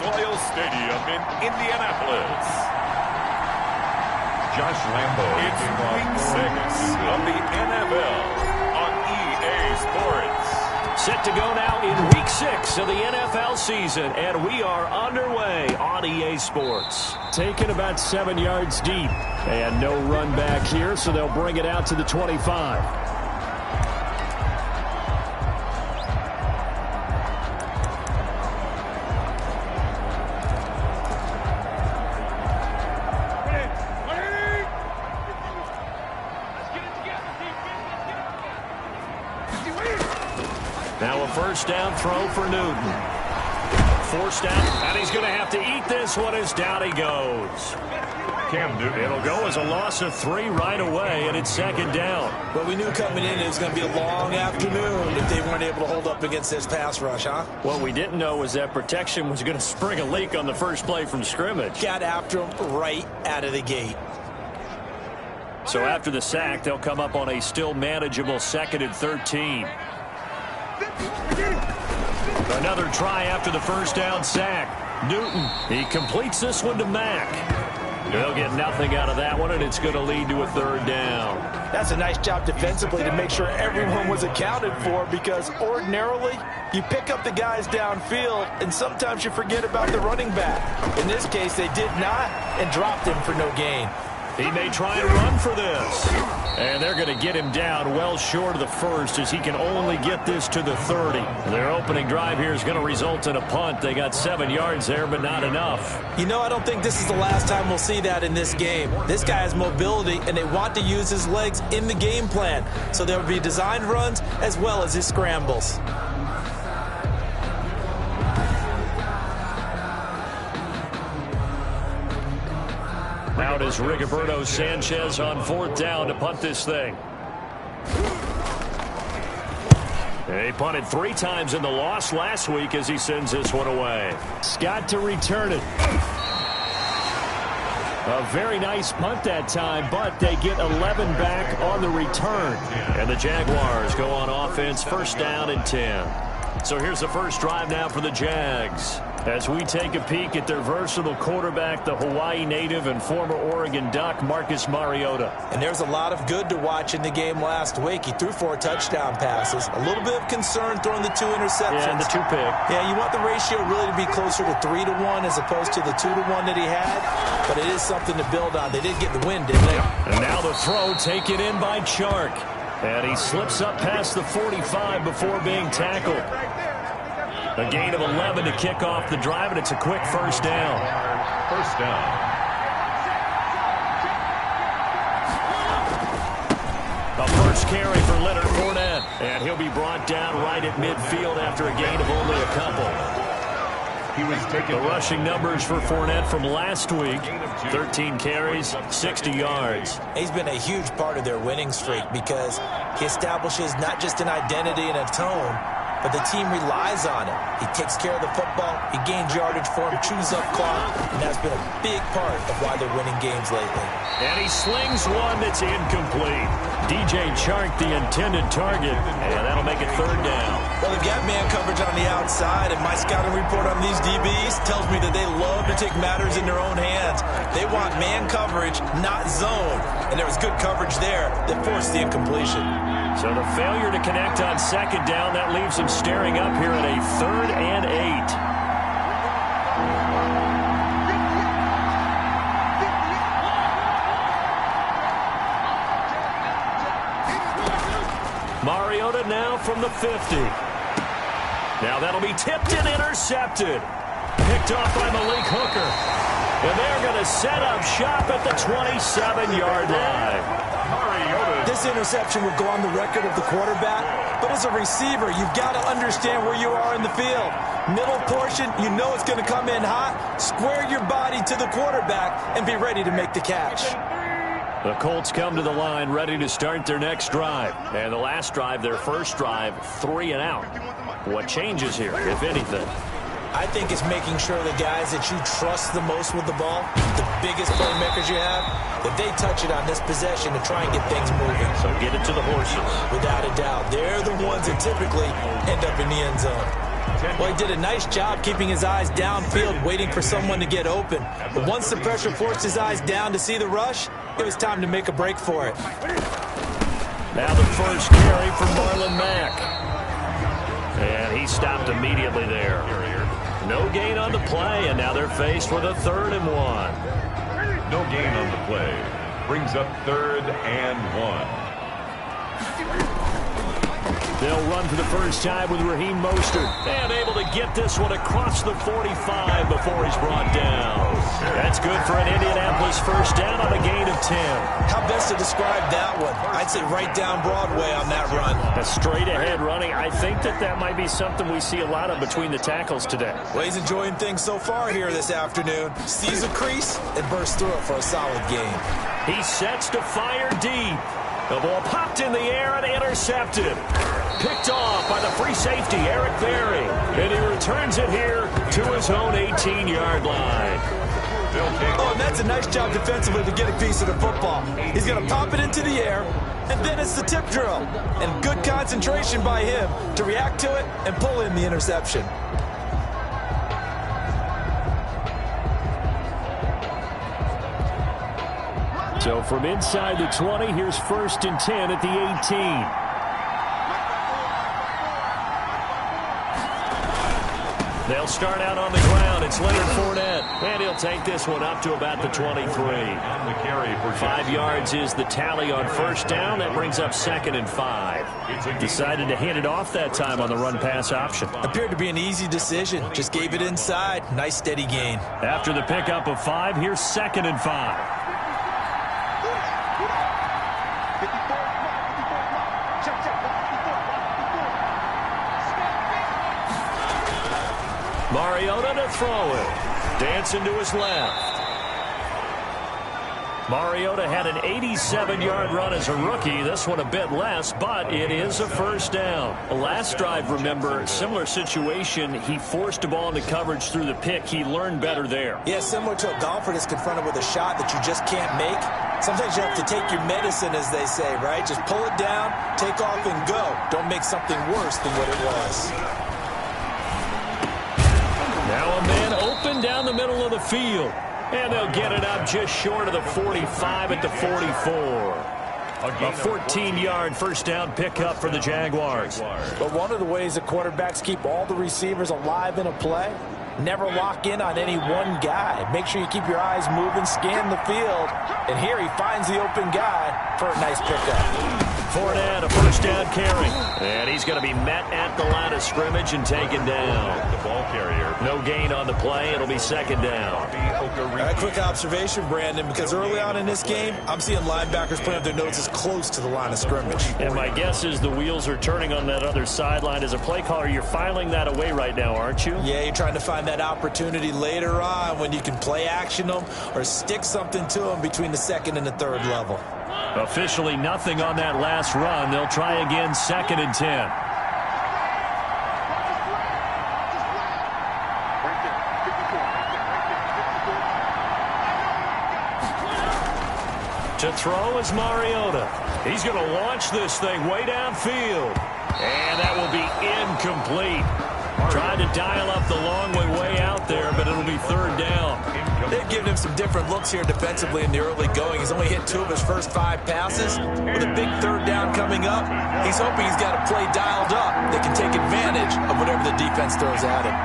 Lucas Oil Stadium in Indianapolis. Josh Lambo. It's Week 6 of the NFL on EA Sports. Set to go now in Week 6 of the NFL season, and we are underway on EA Sports. Taken about 7 yards deep, and no run back here, so they'll bring it out to the 25. Now a first down throw for Newton. Forced out, and he's going to have to eat this one as down he goes. Cam Newton. It'll go as a loss of 3 right away, and it's second down. Well, we knew coming in it was going to be a long afternoon if they weren't able to hold up against this pass rush, huh? What we didn't know was that protection was going to spring a leak on the first play from scrimmage. Got after him right out of the gate. So after the sack, they'll come up on a still manageable 2nd and 13. Another try after the first down sack. Newton, he completes this one to Mack. They'll get nothing out of that one, and it's going to lead to a 3rd down. That's a nice job defensively to make sure everyone was accounted for, because ordinarily you pick up the guys downfield and sometimes you forget about the running back. In this case, they did not and dropped him for no gain. He may try and run for this. And they're going to get him down well short of the first, as he can only get this to the 30. Their opening drive here is going to result in a punt. They got 7 yards there, but not enough. You know, I don't think this is the last time we'll see that in this game. This guy has mobility, and they want to use his legs in the game plan. So there will be designed runs as well as his scrambles. Out is Rigoberto Sanchez on 4th down to punt this thing. He punted 3 times in the loss last week as he sends this one away. Scott to return it. A very nice punt that time, but they get 11 back on the return. And the Jaguars go on offense, 1st down and 10. So here's the first drive now for the Jags, as we take a peek at their versatile quarterback, the Hawaii native and former Oregon Duck, Marcus Mariota. And there's a lot of good to watch in the game last week. He threw 4 touchdown passes. A little bit of concern throwing the 2 interceptions. Yeah, and the 2 pick. Yeah, you want the ratio really to be closer to 3-to-1 as opposed to the 2-to-1 that he had. But it is something to build on. They did get the win, didn't they? And now the throw taken in by Chark. And he slips up past the 45 before being tackled. A gain of 11 to kick off the drive, and it's a quick first down. First down. A first carry for Leonard Fournette, and he'll be brought down right at midfield after a gain of only a couple. He was taking the rushing numbers for Fournette from last week: 13 carries, 60 yards. He's been a huge part of their winning streak because he establishes not just an identity and a tone, but the team relies on it. He takes care of the football, he gains yardage for him, chews up clock, and that's been a big part of why they're winning games lately. And he slings one that's incomplete. DJ Chark, the intended target, and that'll make it 3rd down. Well, they've got man coverage on the outside, and my scouting report on these DBs tells me that they love to take matters in their own hands. They want man coverage, not zone, and there was good coverage there that forced the incompletion. So the failure to connect on 2nd down, that leaves them staring up here at a 3rd and 8. Mariota now from the 50. Now that'll be tipped and intercepted. Picked off by Malik Hooker. And they're going to set up shop at the 27-yard line. This interception will go on the record of the quarterback, but as a receiver, you've got to understand where you are in the field. Middle portion, you know it's going to come in hot. Square your body to the quarterback and be ready to make the catch. The Colts come to the line ready to start their next drive. And the last drive, their first drive, 3 and out. What changes here, if anything? I think it's making sure the guys that you trust the most with the ball, the biggest playmakers you have, that they touch it on this possession to try and get things moving. So get it to the horses. Without a doubt. They're the ones that typically end up in the end zone. Well, he did a nice job keeping his eyes downfield, waiting for someone to get open. But once the pressure forced his eyes down to see the rush, it was time to make a break for it. Now the first carry for Marlon Mack. And he stopped immediately there. No gain on the play, and now they're faced with a 3rd and 1. No gain on the play. Brings up 3rd and 1. They'll run for the first time with Raheem Mostert. And able to get this one across the 45 before he's brought down. That's good for an Indianapolis first down on a gain of 10. How best to describe that one? I'd say right down Broadway on that run. A straight ahead running. I think that might be something we see a lot of between the tackles today. Well, he's enjoying things so far here this afternoon. Sees a crease and bursts through it for a solid gain. He sets to fire deep. The ball popped in the air and intercepted. Picked off by the free safety, Eric Berry. And he returns it here to his own 18-yard line. Oh, and that's a nice job defensively to get a piece of the football. He's going to pop it into the air, and then it's the tip drill. And good concentration by him to react to it and pull in the interception. So from inside the 20, here's 1st and 10 at the 18. They'll start out on the ground. It's Leonard Fournette. And he'll take this one up to about the 23. 5 yards is the tally on first down. That brings up 2nd and 5. Decided to hand it off that time on the run-pass option. Appeared to be an easy decision. Just gave it inside. Nice steady gain. After the pickup of 5, here's 2nd and 5. Mariota to throw it. Dancing to his left. Mariota had an 87-yard run as a rookie. This one a bit less, but it is a first down. Last drive, remember, similar situation. He forced a ball into coverage through the pick. He learned better there. Yeah, similar to a golfer that's confronted with a shot that you just can't make. Sometimes you have to take your medicine, as they say, right? Just pull it down, take off, and go. Don't make something worse than what it was. Now a man open down the middle of the field. And they'll get it up just short of the 45 at the 44. A 14-yard first down pickup for the Jaguars. But one of the ways that quarterbacks keep all the receivers alive in a play, never lock in on any one guy. Make sure you keep your eyes moving, scan the field. And here he finds the open guy for a nice pickup. Fournette, a first down carry. And he's going to be met at the line of scrimmage and taken down. The ball carrier. No gain on the play. It'll be 2nd down. A quick observation, Brandon, because early on in this game, I'm seeing linebackers putting up their noses close to the line of scrimmage. And my guess is the wheels are turning on that other sideline. As a play caller, you're filing that away right now, aren't you? Yeah, you're trying to find that opportunity later on when you can play action them or stick something to them between the 2nd and the 3rd level. Officially nothing on that last run. They'll try again, 2nd and 10. To throw is Mariota. He's going to launch this thing way downfield. And that will be incomplete. Tried to dial up the long way out there, but it'll be 3rd down. They've given him some different looks here defensively in the early going. He's only hit 2 of his first 5 passes. With a big 3rd down coming up, he's hoping he's got a play dialed up that can take advantage of whatever the defense throws at him.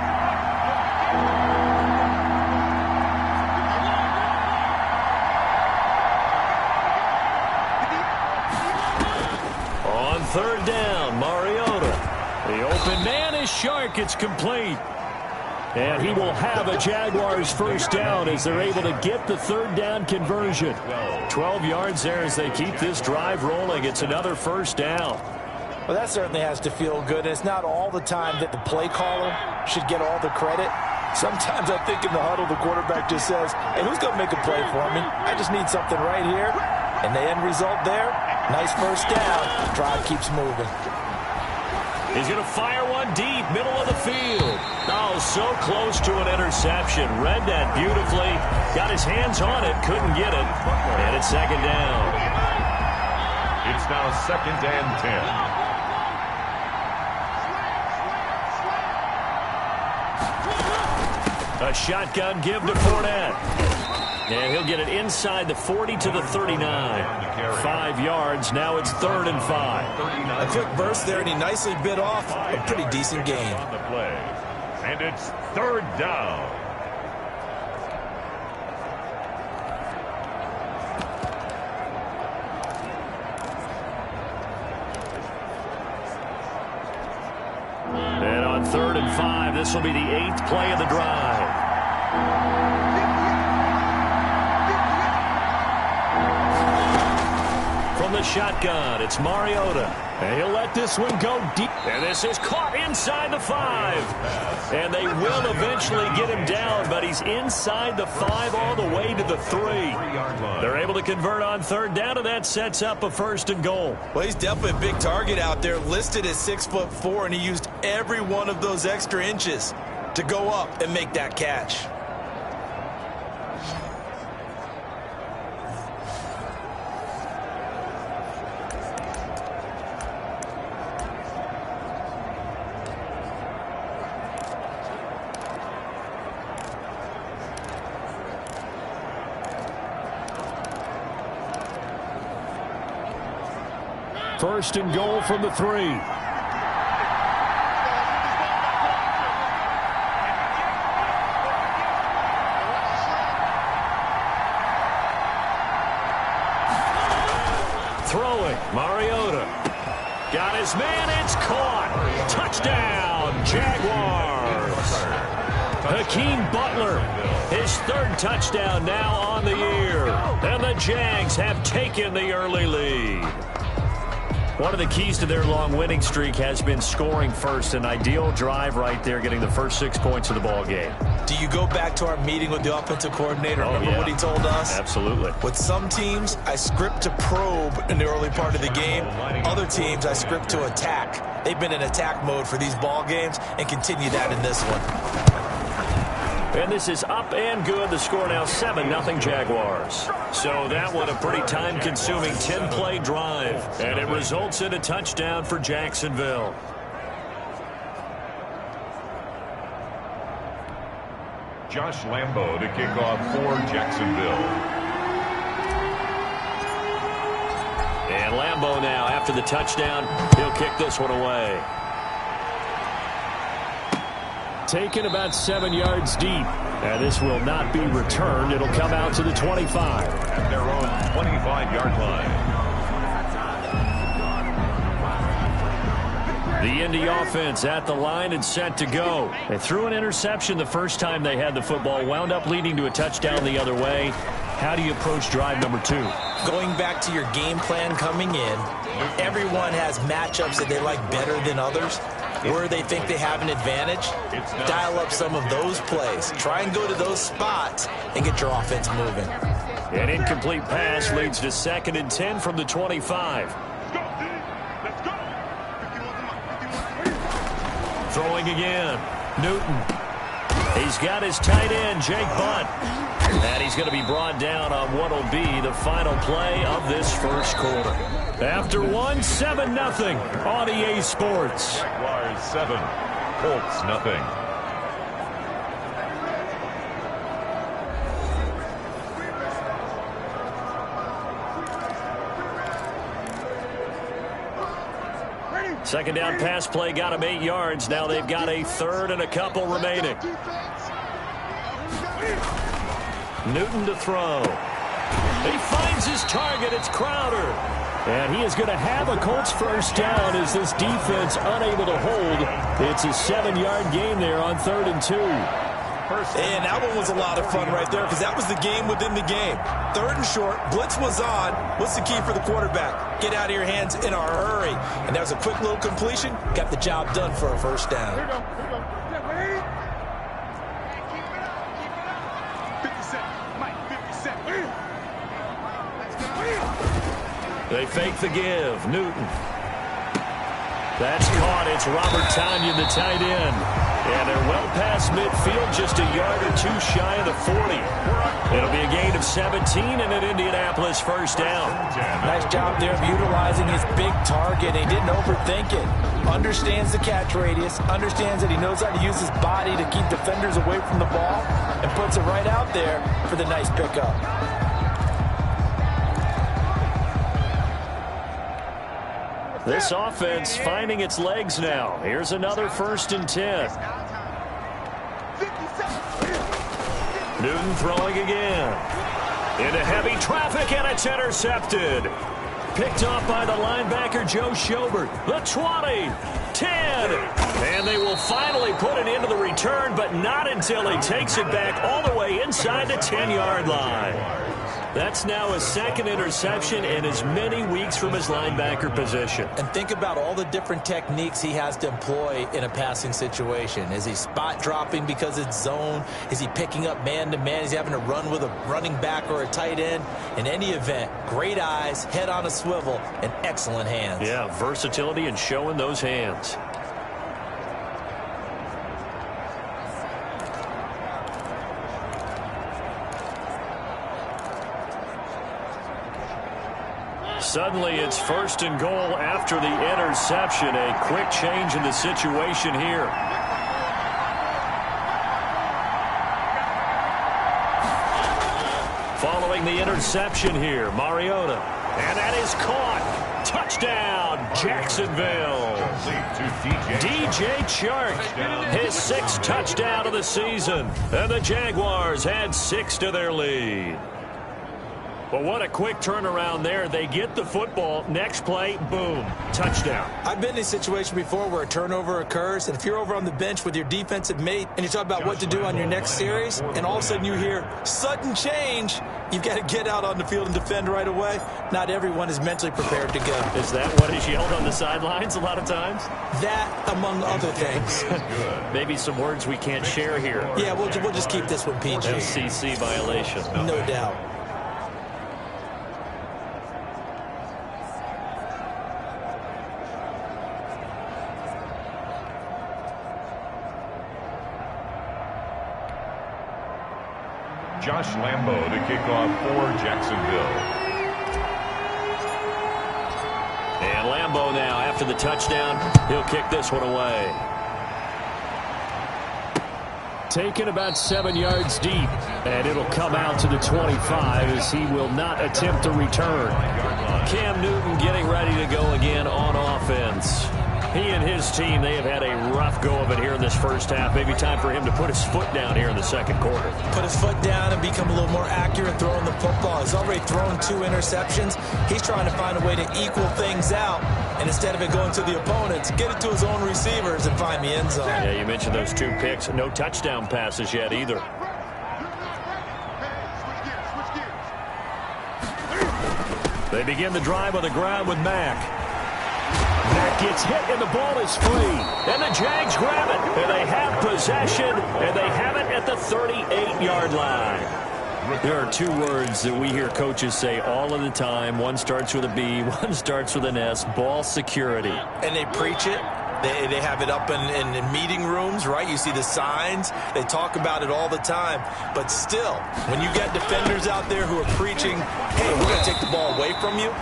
On 3rd down, Mariota. The open man is Shark. It's complete. And he will have a Jaguars first down as they're able to get the 3rd down conversion. 12 yards there as they keep this drive rolling. It's another first down. Well, that certainly has to feel good. It's not all the time that the play caller should get all the credit. Sometimes I think in the huddle, the quarterback just says, hey, who's going to make a play for me? I just need something right here. And the end result there, nice first down. Drive keeps moving. He's going to fire one deep, middle of the field. Oh, so close to an interception. Read that beautifully. Got his hands on it, couldn't get it. And it's 2nd down. It's now 2nd and 10. A shotgun give to Fournette. And he'll get it inside the 40 to the 39. 5 yards. Now it's 3rd and 5. A quick burst there, and he nicely bit off a pretty decent gain. On the play. And it's 3rd down. And on 3rd and 5, this will be the 8th play of the drive. From the shotgun, it's Mariota. And he'll let this one go deep. And this is caught inside the 5. And they will eventually get him down, but he's inside the 5 all the way to the 3. They're able to convert on 3rd down, and that sets up a 1st and goal. Well, he's definitely a big target out there, listed at 6'4", and he used every one of those extra inches to go up and make that catch. First and goal from the 3. Throwing, Mariota. Got his man, it's caught. Touchdown, Jaguars. Hakeem Butler, his 3rd touchdown now on the year. And the Jags have taken the early lead. One of the keys to their long winning streak has been scoring first. An ideal drive right there, getting the first 6 points of the ball game. Do you go back to our meeting with the offensive coordinator? Remember what he told us? Absolutely. With some teams, I script to probe in the early part of the game. Other teams, I script to attack. They've been in attack mode for these ball games and continue that in this one. And this is up and good. The score now 7-0 Jaguars. So that one a pretty time-consuming 10-play drive. And it results in a touchdown for Jacksonville. Josh Lambo to kick off for Jacksonville. And Lambo now, after the touchdown, he'll kick this one away. Taken about 7 yards deep. And this will not be returned. It'll come out to the 25. At their own 25-yard line. The Indy offense at the line and set to go. They threw an interception the first time they had the football, wound up leading to a touchdown the other way. How do you approach drive number 2? Going back to your game plan coming in, everyone has matchups that they like better than others. Where they think they have an advantage, dial up some of those plays. Try and go to those spots and get your offense moving. An incomplete pass leads to 2nd and 10 from the 25. Throwing again. Newton. He's got his tight end, Jake Butt. And he's going to be brought down on what will be the final play of this first quarter. After one, 7-0 on EA Sports. Jaguars 7, Colts 0. Second down pass play got him 8 yards. Now they've got a 3rd and a couple remaining. Newton to throw. He finds his target. It's Crowder. And he is going to have a Colts first down as this defense unable to hold. It's a 7-yard gain there on 3rd and 2. And that one was a lot of fun right there because that was the game within the game. 3rd and short, blitz was on. What's the key for the quarterback? Get out of your hands in a hurry. And that was a quick little completion. Got the job done for a first down. Here we go. Here we go. Keep it up. Keep it up. 50 Cent. Mike, 50 Cent. Let's go. They fake the give. Newton. That's caught. It's Robert Tonyan, the tight end. And they're well past midfield, just a yard or two shy of the 40. It'll be a gain of 17 and an Indianapolis first down. Nice job there of utilizing his big target. He didn't overthink it. Understands the catch radius, understands that he knows how to use his body to keep defenders away from the ball, and puts it right out there for the nice pickup. This offense finding its legs now. Here's another 1st and 10. Newton throwing again. Into heavy traffic, and it's intercepted. Picked off by the linebacker, Joe Schobert. The 20, 10. And they will finally put it into the return, but not until he takes it back all the way inside the 10-yard line. That's now his 2nd interception in as many weeks from his linebacker position. And think about all the different techniques he has to employ in a passing situation. Is he spot dropping because it's zone? Is he picking up man-to-man? Is he having to run with a running back or a tight end? In any event, great eyes, head on a swivel, and excellent hands. Yeah, versatility and showing those hands. Suddenly, it's 1st and goal after the interception. A quick change in the situation here. Following the interception here, Mariota. And that is caught. Touchdown, Jacksonville. DJ Chark, his 6th touchdown of the season. And the Jaguars add 6 to their lead. Well, what a quick turnaround there. They get the football. Next play, boom, touchdown. I've been in a situation before where a turnover occurs, and if you're over on the bench with your defensive mate and you talk about what to do on your next series, and all of a sudden you hear sudden change, you've got to get out on the field and defend right away. Not everyone is mentally prepared to go. Is that what is yelled on the sidelines a lot of times? That, among other things. Maybe some words we can't share here. Yeah, we'll just keep this one PG. FCC violation. No doubt. Josh Lambo to kick off for Jacksonville. And Lambo now, after the touchdown, he'll kick this one away. Taken about 7 yards deep, and it'll come out to the 25 as he will not attempt to return. Cam Newton getting ready to go again on offense. He and his team, they have had a rough go of it here in this first half. Maybe time for him to put his foot down here in the 2nd quarter. Put his foot down and become a little more accurate throwing the football. He's already thrown 2 interceptions. He's trying to find a way to equal things out. And instead of it going to the opponents, get it to his own receivers and find the end zone. Yeah, you mentioned those 2 picks. No touchdown passes yet either. They begin the drive on the ground with Mack. Mack gets hit, and the ball is free. And the Jags grab it, and they have possession, and they have it at the 38-yard line. There are 2 words that we hear coaches say all of the time. One starts with a B, one starts with an S, ball security. And they preach it. They have it up in meeting rooms, right? You see the signs. They talk about it all the time. But still, when you got defenders out there who are preaching, hey, we're going to take the ball away from you,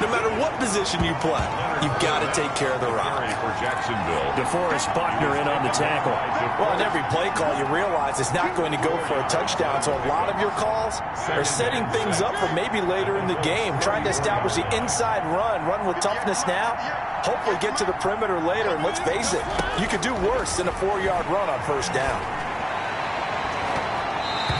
no matter what position you play, you've got to take care of the rock. For Jacksonville, DeForest Buckner in on the tackle. Well, in every play call, you realize it's not going to go for a touchdown. So a lot of your calls are setting things up for maybe later in the game, trying to establish the inside run with toughness now, hopefully get to the perimeter later. And let's face it, you could do worse than a 4-yard run on first down.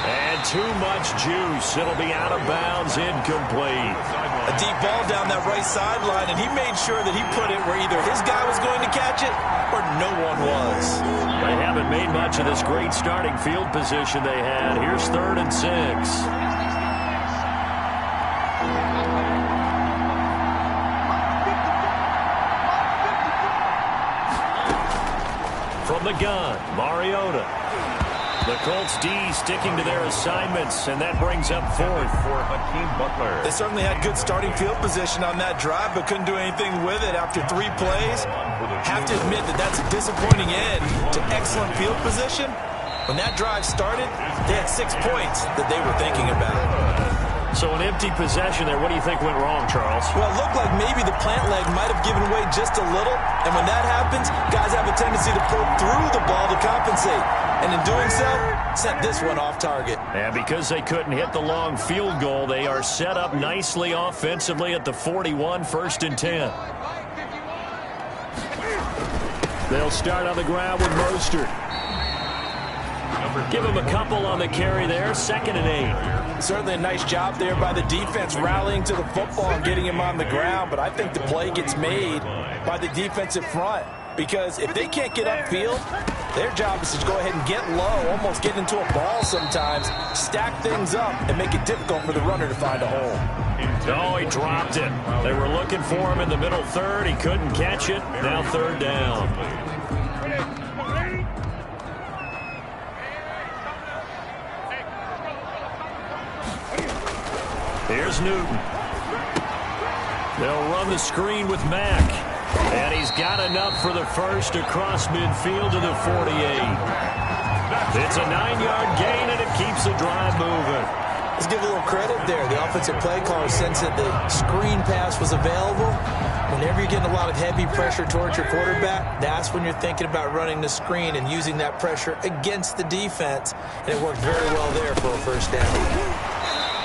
And too much juice. It'll be out of bounds, incomplete. A deep ball down that right sideline, and he made sure that he put it where either his guy was going to catch it or no one was. They haven't made much of this great starting field position they had. Here's 3rd and 6. From the gun, Mariota. The Colts D sticking to their assignments, and that brings up fourth. For Hakeem Butler. They certainly had good starting field position on that drive, but couldn't do anything with it after 3 plays. Have to admit that that's a disappointing end to excellent field position. When that drive started, they had 6 points that they were thinking about. So an empty possession there. What do you think went wrong, Charles? Well, it looked like maybe the plant leg might have given way just a little. And when that happens, guys have a tendency to pull through the ball to compensate. And in doing so, sent this one off target. And because they couldn't hit the long field goal, they are set up nicely offensively at the 41, 1st and 10. They'll start on the ground with Mostert. Give him a couple on the carry there, 2nd and 8. Certainly a nice job there by the defense rallying to the football and getting him on the ground, but I think the play gets made by the defensive front because if they can't get upfield, their job is to go ahead and get low, almost get into a ball sometimes, stack things up, and make it difficult for the runner to find a hole. Oh, he dropped it. They were looking for him in the middle third. He couldn't catch it. Now 3rd down. Here's Newton. They'll run the screen with Mack. And he's got enough for the first across midfield to the 48. It's a 9-yard gain, and it keeps the drive moving. Let's give a little credit there. The offensive play caller sensed that the screen pass was available. Whenever you're getting a lot of heavy pressure towards your quarterback, that's when you're thinking about running the screen and using that pressure against the defense. And it worked very well there for a 1st down.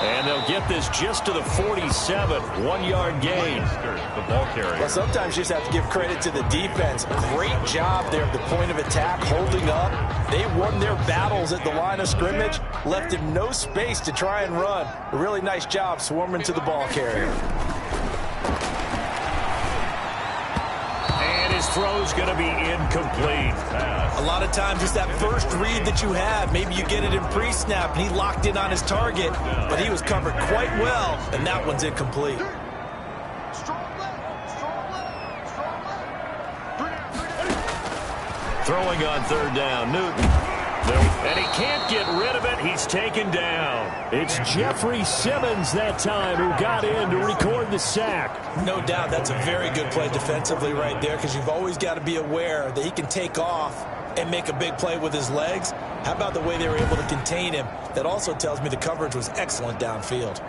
And they'll get this just to the 47, 1-yard gain. The ball carrier. Well, sometimes you just have to give credit to the defense. Great job there at the point of attack, holding up. They won their battles at the line of scrimmage, left him no space to try and run. A really nice job swarming to the ball carrier. His throw's going to be incomplete. A lot of times it's that first read that you have. Maybe you get it in pre-snap, and he locked in on his target, but he was covered quite well, and that one's incomplete. Throwing on 3rd down, Newton. And he can't get rid of it. He's taken down. It's Jeffrey Simmons that time who got in to record the sack. No doubt that's a very good play defensively right there because you've always got to be aware that he can take off and make a big play with his legs. How about the way they were able to contain him? That also tells me the coverage was excellent downfield.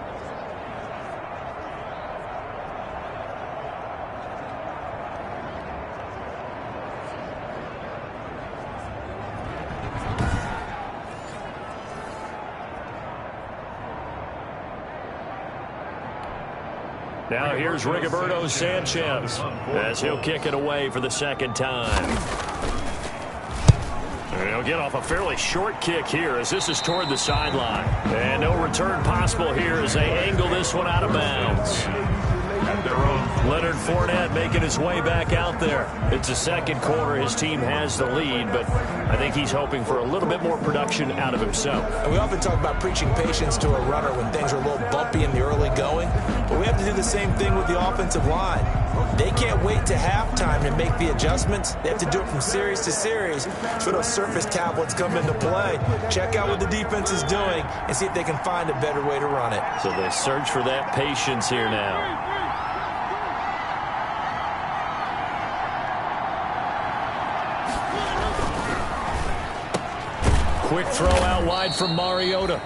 Now here's Rigoberto Sanchez as he'll kick it away for the 2nd time. And he'll get off a fairly short kick here as this is toward the sideline. And no return possible here as they angle this one out of bounds. Leonard Fournette making his way back out there. It's the 2nd quarter. His team has the lead, but I think he's hoping for a little bit more production out of himself. And we often talk about preaching patience to a runner when things are a little bumpy in the early going, but we have to do the same thing with the offensive line. They can't wait to halftime to make the adjustments. They have to do it from series to series. So those surface tablets come into play. Check out what the defense is doing and see if they can find a better way to run it. So they search for that patience here now. Quick throw out wide from Mariota.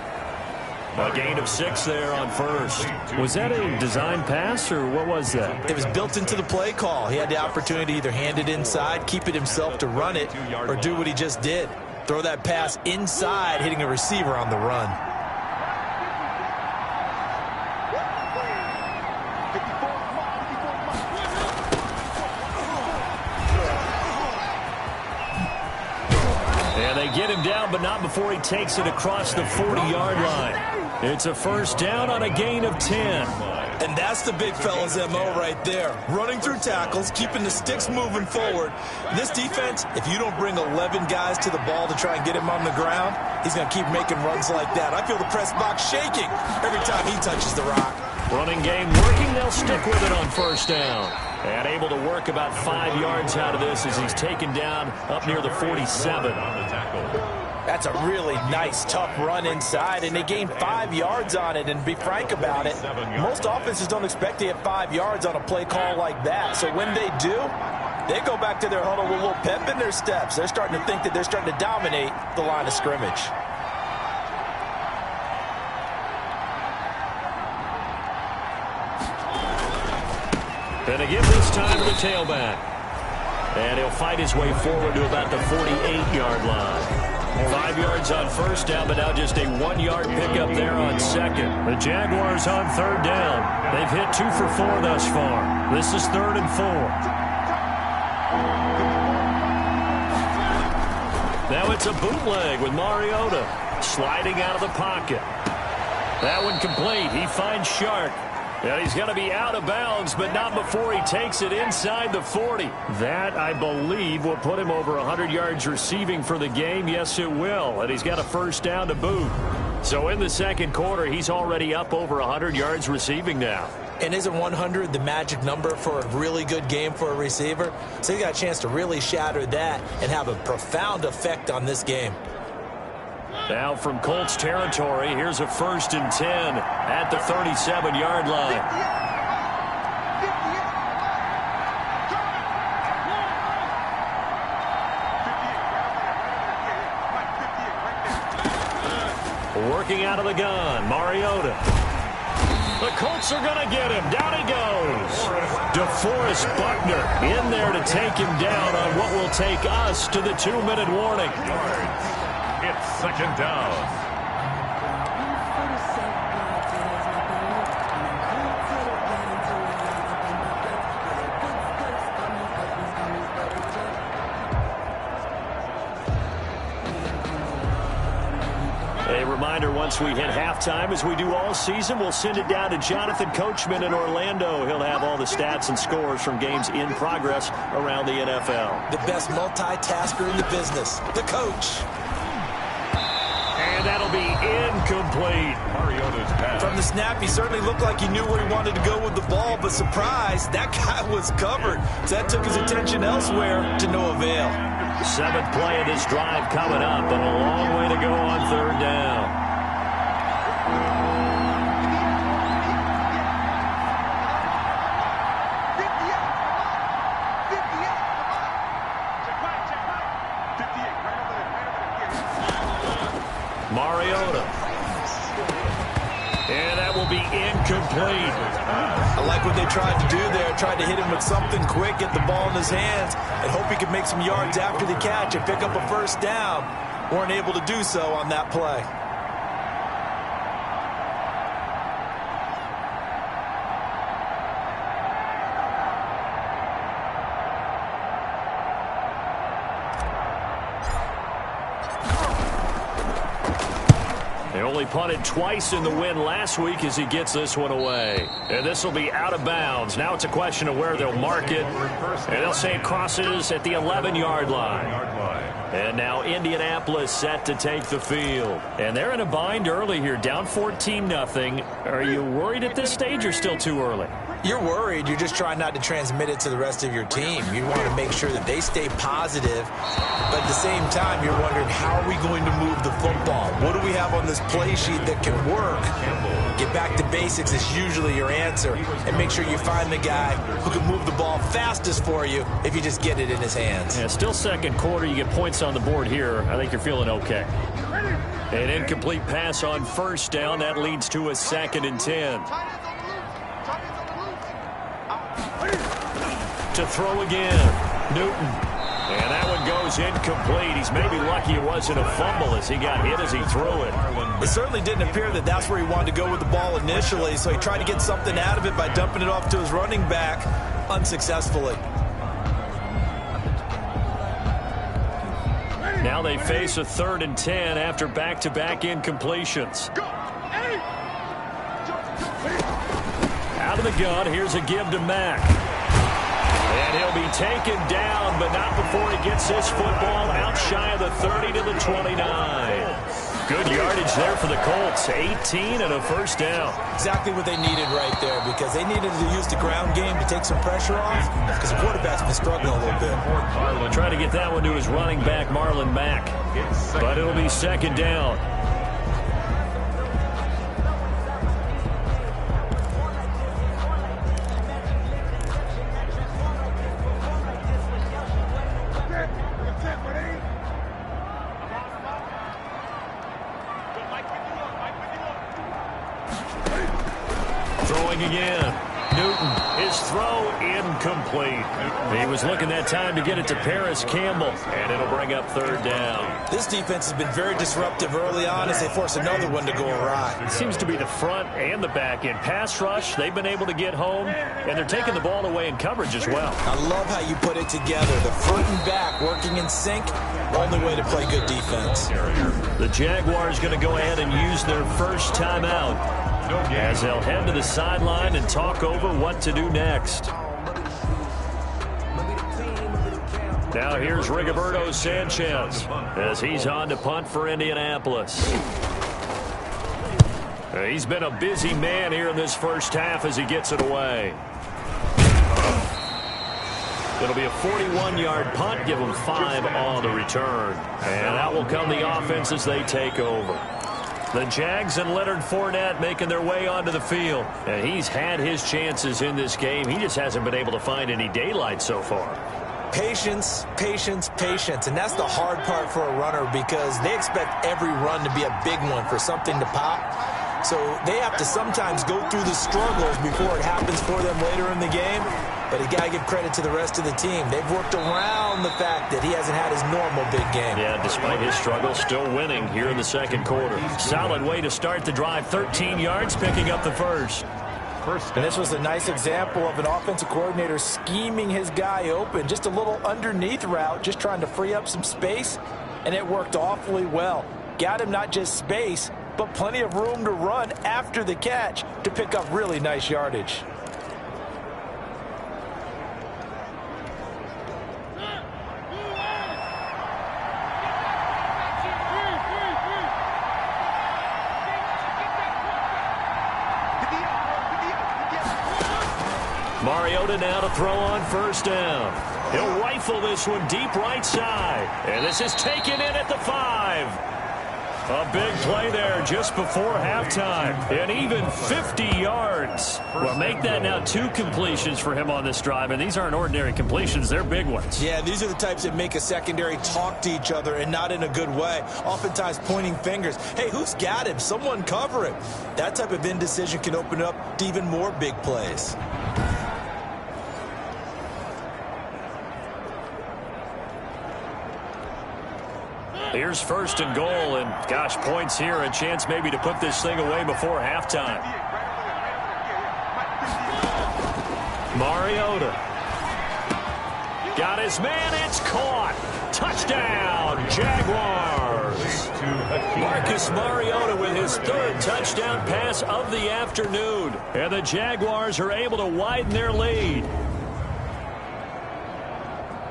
A gain of 6 there on 1st. Was that a design pass, or what was that? It was built into the play call. He had the opportunity to either hand it inside, keep it himself to run it, or do what he just did. Throw that pass inside, hitting a receiver on the run. And they get him down, but not before he takes it across the 40-yard line. It's a 1st down on a gain of 10. And that's the big fella's MO right there. Running through tackles, keeping the sticks moving forward. This defense, if you don't bring 11 guys to the ball to try and get him on the ground, he's going to keep making runs like that. I feel the press box shaking every time he touches the rock. Running game working. They'll stick with it on 1st down. And able to work about 5 yards out of this as he's taken down up near the 47. That's a really nice, tough run inside, and they gained 5 yards on it. And to be frank about it, most offenses don't expect to get 5 yards on a play call like that. So when they do, they go back to their huddle with a little pep in their steps. They're starting to think that they're starting to dominate the line of scrimmage. And they give this time to the tailback. And he'll fight his way forward to about the 48-yard line. 5 yards on first down, but now just a 1-yard pickup there on second. The Jaguars on third down. They've hit 2 for 4 thus far. This is 3rd and 4. Now it's a bootleg with Mariota sliding out of the pocket. That one complete. He finds Shark. And he's going to be out of bounds, but not before he takes it inside the 40. That, I believe, will put him over 100 yards receiving for the game. Yes, it will. And he's got a first down to boot. So in the second quarter, he's already up over 100 yards receiving now. And isn't 100 the magic number for a really good game for a receiver? So he got a chance to really shatter that and have a profound effect on this game. Now from Colts territory, here's a 1st and 10 at the 37-yard line. Working out of the gun, Mariota. The Colts are going to get him. Down he goes. DeForest Buckner in there to take him down on what will take us to the 2-minute warning. It's 2nd down. A reminder, once we hit halftime, as we do all season, we'll send it down to Jonathan Coachman in Orlando. He'll have all the stats and scores from games in progress around the NFL. The best multitasker in the business, the coach. And that'll be incomplete. Mariota's pass. From the snap, he certainly looked like he knew where he wanted to go with the ball, but surprise, that guy was covered. So that took his attention elsewhere to no avail. 7th play of this drive coming up, and a long way to go on 3rd down. Mariota. And that will be incomplete. I like what they tried to do there. Tried to hit him with something quick, get the ball in his hands, and hope he could make some yards after the catch and pick up a first down. Weren't able to do so on that play. They only punted twice in the win last week as he gets this one away. And this will be out of bounds. Now it's a question of where they'll mark it. And they'll say it crosses at the 11-yard line. And now Indianapolis set to take the field. And they're in a bind early here, down 14-0. Are you worried at this stage or still too early? You're worried. You're just trying not to transmit it to the rest of your team. You want to make sure that they stay positive. But at the same time, you're wondering, how are we going to move the football? What do we have on this play sheet that can work? Get back to basics is usually your answer. And make sure you find the guy who can move the ball fastest for you if you just get it in his hands. Yeah, still second quarter. You get points on the board here. I think you're feeling okay. An incomplete pass on first down. That leads to a 2nd and 10. To throw again, Newton. And that one goes incomplete. He's maybe lucky it wasn't a fumble as he got hit as he threw it. It certainly didn't appear that that's where he wanted to go with the ball initially, so he tried to get something out of it by dumping it off to his running back unsuccessfully. Now they face a 3rd and 10 after back-to-back incompletions. Out of the gun, here's a give to Mack. And he'll be taken down, but not before he gets this football out shy of the 30 to the 29. Good yardage there for the Colts. 18 and a first down. Exactly what they needed right there, because they needed to use the ground game to take some pressure off, because the quarterback's been struggling a little bit. Try to get that one to his running back, Marlon Mack. But it'll be second down. Throwing again. Newton, his throw incomplete. He was looking that time to get it to Paris Campbell, and it'll bring up third down. This defense has been very disruptive early on as they force another one to go awry. It seems to be the front and the back end. Pass rush, they've been able to get home, and they're taking the ball away in coverage as well. I love how you put it together. The front and back working in sync, only way to play good defense. The Jaguars going to go ahead and use their first timeout, as they'll head to the sideline and talk over what to do next. Now here's Rigoberto Sanchez as he's on to punt for Indianapolis. He's been a busy man here in this first half as he gets it away. It'll be a 41-yard punt, give them 5 on the return. And that will come the offense as they take over. The Jags and Leonard Fournette making their way onto the field. And he's had his chances in this game. He just hasn't been able to find any daylight so far. Patience, patience, patience. And that's the hard part for a runner, because they expect every run to be a big one for something to pop. So they have to sometimes go through the struggles before it happens for them later in the game. But you got to give credit to the rest of the team. They've worked around the fact that he hasn't had his normal big game. Yeah, despite his struggles, still winning here in the second quarter. Solid way to start the drive. 13 yards, picking up the first. And this was a nice example of an offensive coordinator scheming his guy open. Just a little underneath route, just trying to free up some space, and it worked awfully well. Got him not just space, but plenty of room to run after the catch to pick up really nice yardage. Mariota now to throw on first down. He'll rifle this one deep right side. And this is taken in at the 5. A big play there just before halftime. And even 50 yards. Well, make that now 2 completions for him on this drive. And these aren't ordinary completions. They're big ones. Yeah, these are the types that make a secondary talk to each other, and not in a good way. Oftentimes pointing fingers. Hey, who's got him? Someone cover him. That type of indecision can open up to even more big plays. Here's first and goal, and gosh, points here, a chance maybe to put this thing away before halftime. Mariota. Got his man, it's caught. Touchdown, Jaguars. Marcus Mariota with his 3rd touchdown pass of the afternoon. And the Jaguars are able to widen their lead.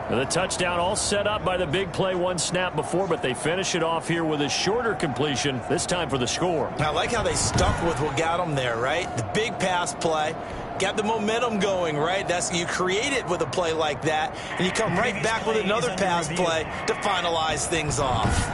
And the touchdown all set up by the big play 1 snap before, but they finish it off here with a shorter completion, this time for the score. I like how they stuck with what got them there, right? The big pass play, got the momentum going, right? You create it with a play like that, and you come right back with another pass play to finalize things off.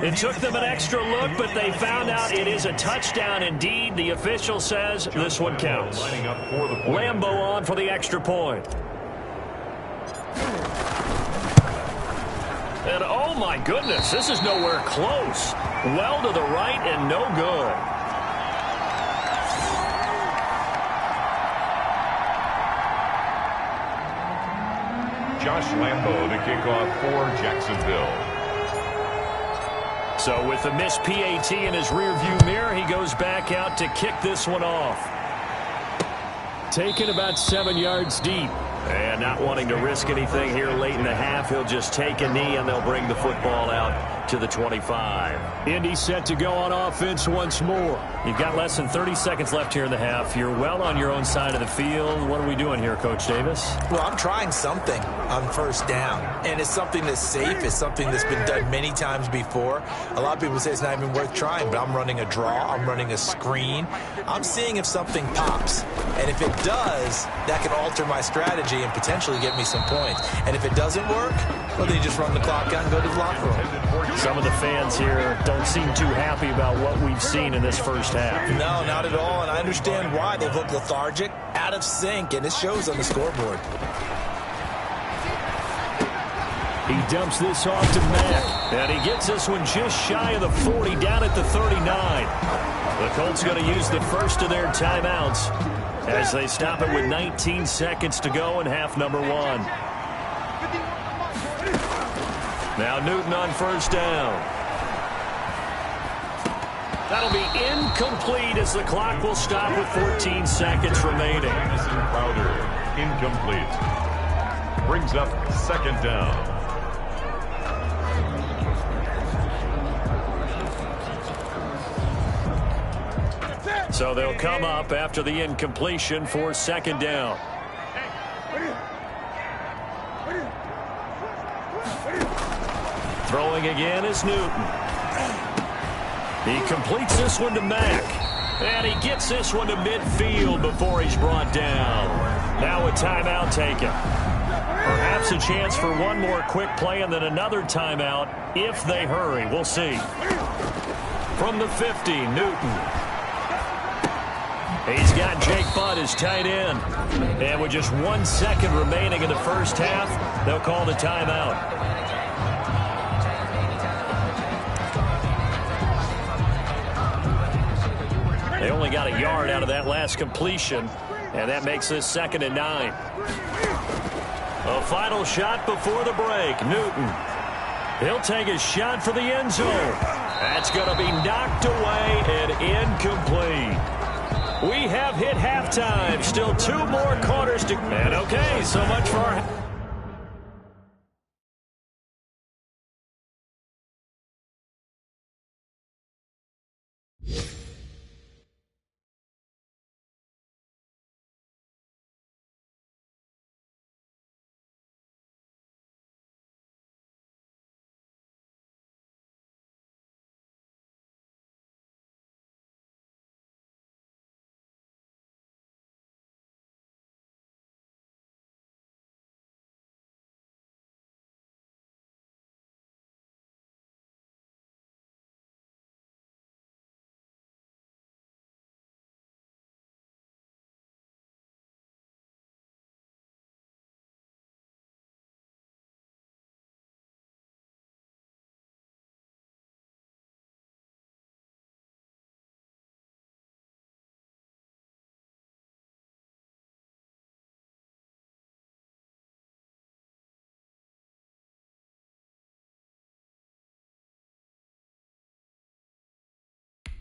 It took them an extra look, but they found out it is a touchdown indeed. The official says this one counts. Lambo on for the extra point. And oh my goodness, this is nowhere close. Well to the right and no good. Josh Lambo to kick off for Jacksonville. So with the missed PAT in his rearview mirror, he goes back out to kick this one off. taken about 7 yards deep. And not wanting to risk anything here late in the half, he'll just take a knee and they'll bring the football out to the 25. Indy set to go on offense once more. You've got less than 30 seconds left here in the half. You're well on your own side of the field. What are we doing here, Coach Davis? Well, I'm trying something on first down, and it's something that's safe. It's something that's been done many times before. A lot of people say it's not even worth trying, but I'm running a draw. I'm running a screen. I'm seeing if something pops, and if it does, that can alter my strategy and potentially get me some points. And if it doesn't work, well, then you just run the clock out and go to the locker room. Some of the fans here don't seem too happy about what we've seen in this first half. No, not at all, and I understand why. They've looked lethargic, out of sync, and it shows on the scoreboard. He dumps this off to Mack, and he gets this one just shy of the 40, down at the 39. The Colts going to use the first of their timeouts as they stop it with 19 seconds to go in half number 1. Now Newton on first down. That'll be incomplete as the clock will stop with 14 seconds remaining. Crowder, incomplete. Brings up second down. So they'll come up after the incompletion for second down. Throwing again is Newton. He completes this one to Mack. And he gets this one to midfield before he's brought down. Now a timeout taken. Perhaps a chance for one more quick play and then another timeout if they hurry. We'll see. From the 50, Newton. He's got Jake Butt as tight end. And with just 1 second remaining in the first half, they'll call the timeout. They only got a yard out of that last completion, and that makes this 2nd and 9. A final shot before the break. Newton. He'll take a shot for the end zone. That's going to be knocked away and incomplete. We have hit halftime. Still 2 more quarters to... And okay, so much for our...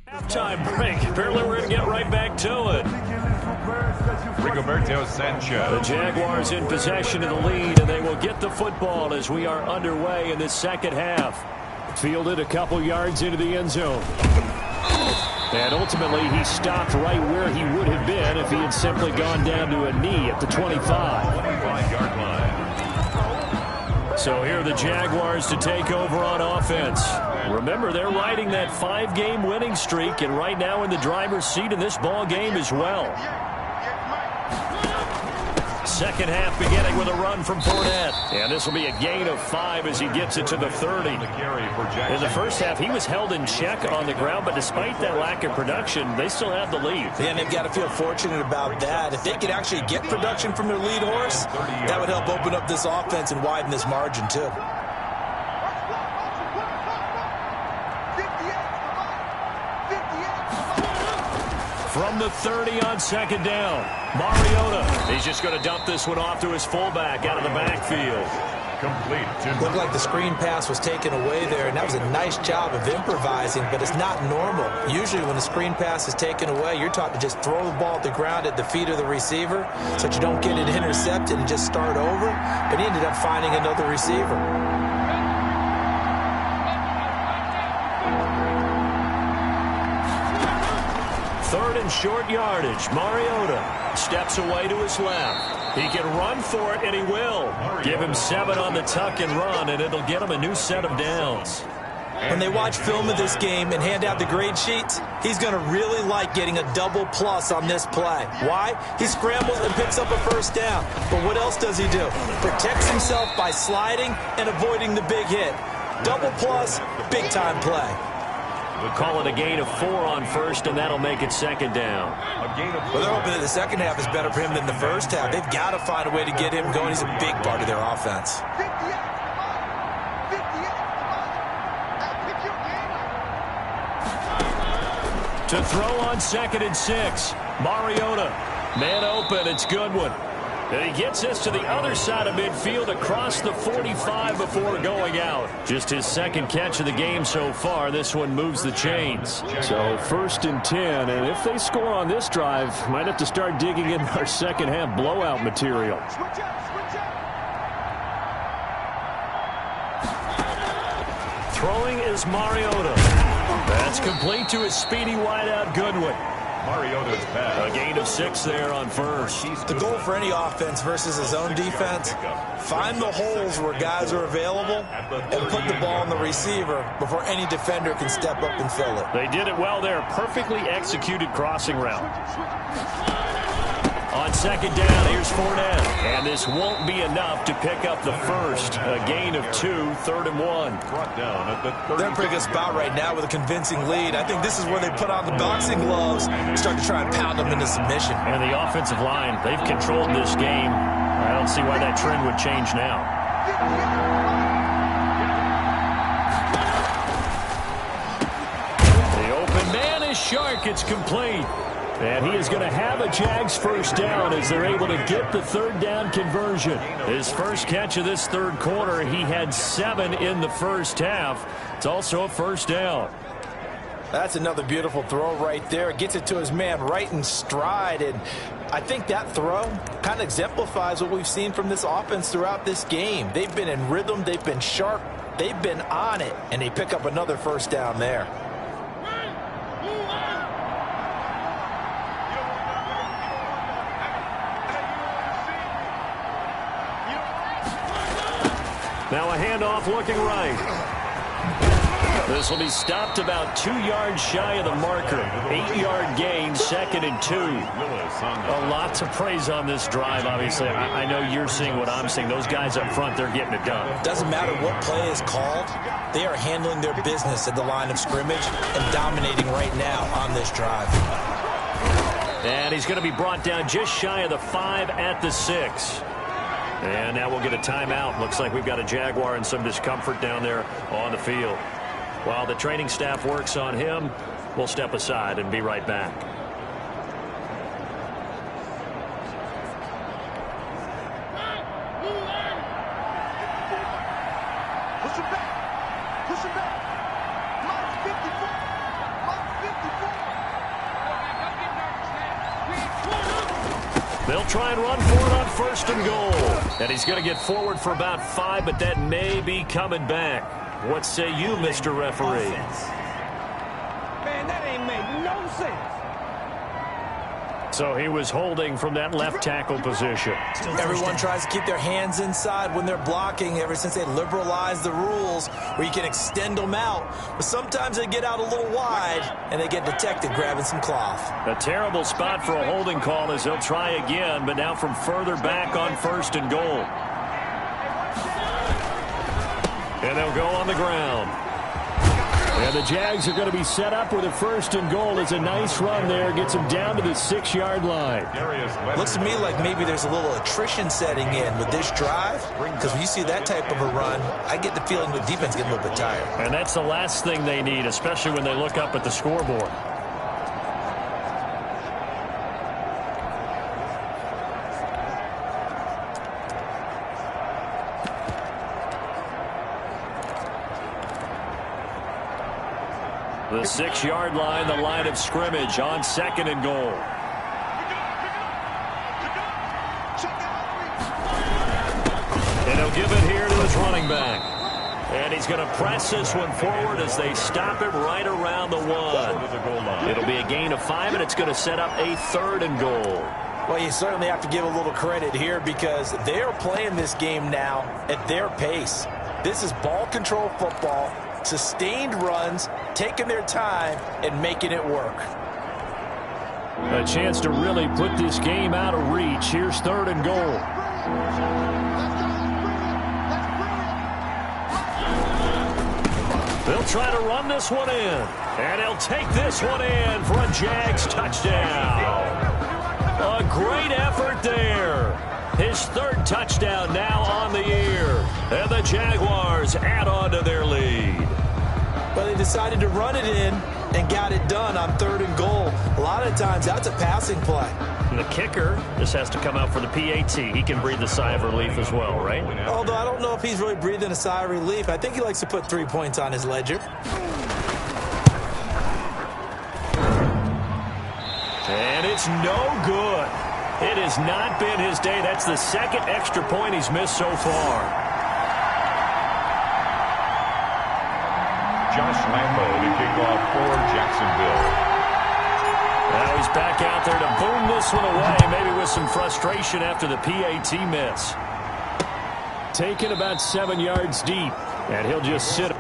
Halftime break. Apparently we're going to get right back to it. Rigoberto Sanchez. The Jaguars in possession of the lead, and they will get the football as we are underway in the second half. Fielded a couple yards into the end zone. And ultimately he stopped right where he would have been if he had simply gone down to a knee at the 25-yard line. So here are the Jaguars to take over on offense. Remember, they're riding that 5-game winning streak, and right now in the driver's seat in this ball game as well. Second half beginning with a run from Fournette. And this will be a gain of 5 as he gets it to the 30. In the first half, he was held in check on the ground, but despite that lack of production, they still have the lead. And they've got to feel fortunate about that. If they could actually get production from their lead horse, that would help open up this offense and widen this margin, too. From the 30 on second down, Mariota. He's just going to dump this one off to his fullback out of the backfield. Complete. Looked like the screen pass was taken away there, and that was a nice job of improvising, but it's not normal. Usually when the screen pass is taken away, you're taught to just throw the ball at the ground at the feet of the receiver so that you don't get it intercepted and just start over, but he ended up finding another receiver. Third and short yardage. Mariota steps away to his left. He can run for it, and he will. Give him 7 on the tuck and run, and it'll get him a new set of downs. When they watch film of this game and hand out the grade sheets, he's going to really like getting a double plus on this play. Why? He scrambles and picks up a first down. But what else does he do? Protects himself by sliding and avoiding the big hit. Double plus, big-time play. We'll call it a gain of 4 on first, and that'll make it second down. Well, they're hoping that the second half is better for him than the first half. They've got to find a way to get him going. He's a big part of their offense. 58. To throw on 2nd and 6. Mariota. Man open. It's Goodwin. And he gets this to the other side of midfield across the 45 before going out. Just his second catch of the game so far. This one moves the chains. So 1st and 10. And if they score on this drive, might have to start digging in our second half blowout material. Switch up. Throwing is Mariota. That's complete to his speedy wideout Goodwin. Mariota's pass. A gain of 6 there on first. The goal for any offense versus his own defense, find the holes where guys are available and put the ball on the receiver before any defender can step up and fill it. They did it well there. Perfectly executed crossing route. On 2nd down, here's Fournette. And this won't be enough to pick up the first. A gain of 2, 3rd and 1. Brought down at the They're in a pretty good spot right now with a convincing lead. I think this is where they put on the boxing gloves and start to try and pound them into submission. And the offensive line, they've controlled this game. I don't see why that trend would change now. The open man is Shark. It's complete. And he is going to have a Jags first down as they're able to get the 3rd down conversion. His first catch of this 3rd quarter, he had 7 in the first half. It's also a first down. That's another beautiful throw right there. Gets it to his man right in stride. And I think that throw kind of exemplifies what we've seen from this offense throughout this game. They've been in rhythm. They've been sharp. They've been on it. And they pick up another first down there. Now a handoff looking right. This will be stopped about 2 yards shy of the marker. 8-yard gain, 2nd and 2. A lot to praise on this drive, obviously. I know you're seeing what I'm seeing. Those guys up front, they're getting it done. Doesn't matter what play is called. They are handling their business at the line of scrimmage and dominating right now on this drive. And he's going to be brought down just shy of the 5 at the 6. And now we'll get a timeout. Looks like we've got a Jaguar in some discomfort down there on the field. While the training staff works on him, we'll step aside and be right back. Push him back. Push him back. Minus 54. They'll try and run for it on 1st and goal. And he's going to get forward for about 5, but that may be coming back. What say you, Mr. Referee? Man, that ain't make no sense. So he was holding from that left tackle position. Everyone tries to keep their hands inside when they're blocking ever since they liberalized the rules where you can extend them out. But sometimes they get out a little wide and they get detected grabbing some cloth. A terrible spot for a holding call as they'll try again, but now from further back on 1st and goal. And they'll go on the ground. And the Jags are going to be set up with a 1st and goal. It's a nice run there. Gets them down to the 6-yard line. Looks to me like maybe there's a little attrition setting in with this drive. Because when you see that type of a run, I get the feeling the defense getting a little bit tired. And that's the last thing they need, especially when they look up at the scoreboard. The 6-yard line, the line of scrimmage on 2nd and goal. And he'll give it here to his running back. And he's going to press this one forward as they stop him right around the 1. It'll be a gain of 5, and it's going to set up a 3rd and goal. Well, you certainly have to give a little credit here because they're playing this game now at their pace. This is ball control football, sustained runs, taking their time, and making it work. A chance to really put this game out of reach. Here's 3rd and goal. They'll try to run this one in. And he'll take this one in for a Jags touchdown. A great effort there. His 3rd touchdown now on the year. And the Jaguars add on to their lead. Well, they decided to run it in and got it done on 3rd and goal. A lot of times, that's a passing play. And the kicker just has to come out for the PAT. He can breathe a sigh of relief as well, right? Although I don't know if he's really breathing a sigh of relief. I think he likes to put 3 points on his ledger. And it's no good. It has not been his day. That's the 2nd extra point he's missed so far. Josh Lambo to kick off for Jacksonville. Now he's back out there to boom this one away, maybe with some frustration after the PAT miss. Taken about 7 yards deep, and he'll just sit.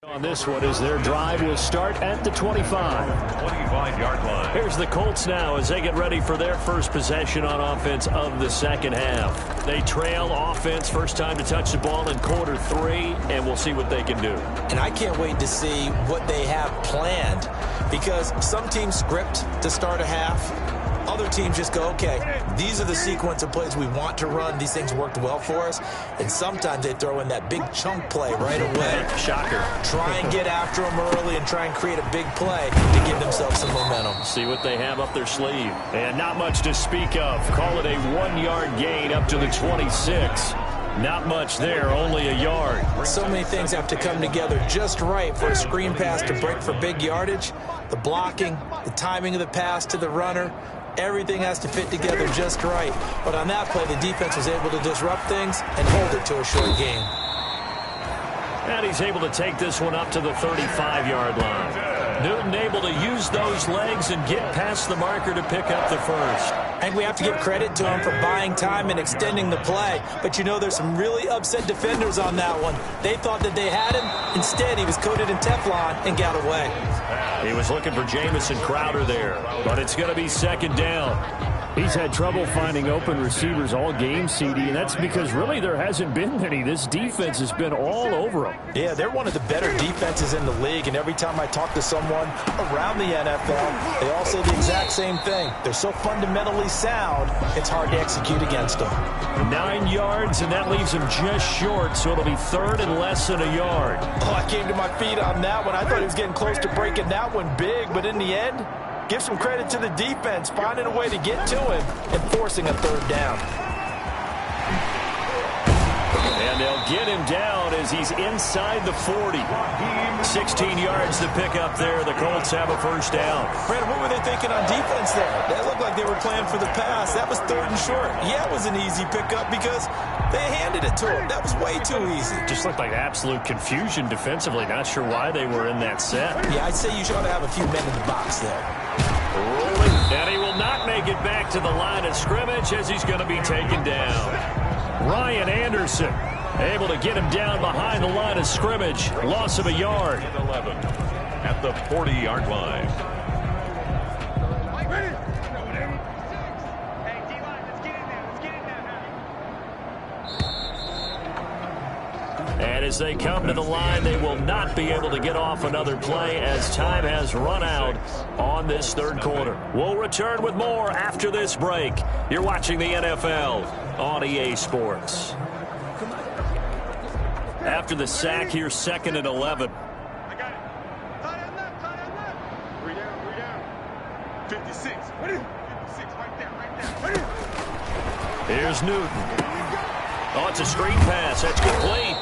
On this one, as their drive will start at the 25-yard line. Here's the Colts now as they get ready for their first possession on offense of the 2nd half. They trail offense, first time to touch the ball in quarter 3, and we'll see what they can do. And I can't wait to see what they have planned because some teams script to start a half. Other teams just go, okay, these are the sequence of plays we want to run. These things worked well for us. And sometimes they throw in that big chunk play right away. Shocker. Try and get after them early and try and create a big play to give themselves some momentum. See what they have up their sleeve. And not much to speak of. Call it a 1-yard gain up to the 26. Not much there, only a yard. So many things have to come together just right for a screen pass to break for big yardage. The blocking, the timing of the pass to the runner, everything has to fit together just right. But on that play, the defense was able to disrupt things and hold it to a short gain. And he's able to take this one up to the 35-yard line. Newton able to use those legs and get past the marker to pick up the first. I think we have to give credit to him for buying time and extending the play. But, you know, there's some really upset defenders on that one. They thought that they had him. Instead, he was coated in Teflon and got away. He was looking for Jamison Crowder there, but it's going to be 2nd down. He's had trouble finding open receivers all game, CD, and that's because really there hasn't been many. This defense has been all over them. Yeah, they're one of the better defenses in the league, and every time I talk to someone around the NFL, they all say the exact same thing. They're so fundamentally sound, it's hard to execute against them. 9 yards, and that leaves him just short, so it'll be 3rd and less than a yard. Oh, I came to my feet on that one. I thought he was getting close to breaking that one big, but in the end, Give some credit to the defense, finding a way to get to him and forcing a third down. And they'll get him down as he's inside the 40. 16 yards to pick up there. The Colts have a first down. Brandon, what were they thinking on defense there? That looked like they were playing for the pass. That was third and short. Yeah, it was an easy pickup because they handed it to him. That was way too easy. Just looked like absolute confusion defensively. Not sure why they were in that set. Yeah, I'd say you should have a few men in the box there. Rolling. And he will not make it back to the line of scrimmage as he's going to be taken down. Ryan Anderson able to get him down behind the line of scrimmage. Loss of a yard. 11 at the 40-yard line. And as they come to the line, they will not be able to get off another play as time has run out on this third quarter. We'll return with more after this break. You're watching the NFL on EA Sports. After the sack, here's 2nd and 11. I got it. Tie that left. 3 down. 56. 56, right there. Here's Newton. Oh, it's a screen pass. That's complete.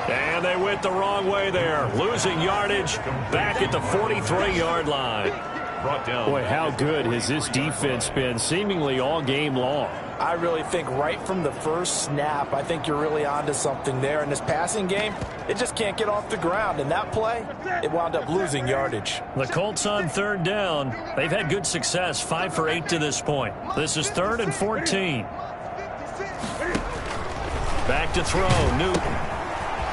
And they went the wrong way there. Losing yardage back at the 43-yard line. Brought down. Boy, how good has this defense been seemingly all game long? I really think right from the first snap, I think you're really onto something there. In this passing game, it just can't get off the ground. And that play, it wound up losing yardage. The Colts on third down. They've had good success, 5 for 8 to this point. This is 3rd and 14. Back to throw, Newton.